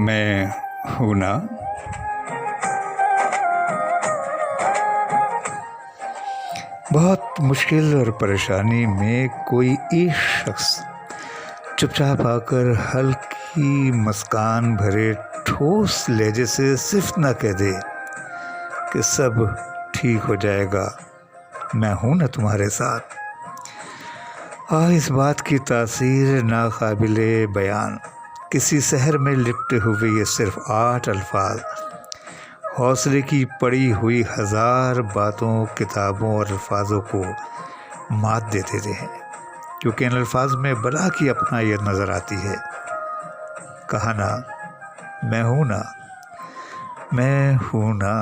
میں ہوں نا۔ بہت مشکل اور پریشانی میں کوئی ایک شخص چپ چاپ آ کر ہلکی مسکان بھرے ٹھوس لہجے سے صرف نہ کہہ دے کہ سب ٹھیک ہو جائے گا، میں ہوں نا تمہارے ساتھ۔ اس بات کی تاثیر ناقابل بیان۔ کسی شہر میں لپٹے ہوئے یہ صرف 8 الفاظ حوصلے کی پڑی ہوئی ہزار باتوں، کتابوں اور الفاظوں کو مات دے دیتے ہیں، کیونکہ ان الفاظ میں بلا کی اپنائیت نظر آتی ہے۔ کہا نا، میں ہوں نا، میں ہوں نا۔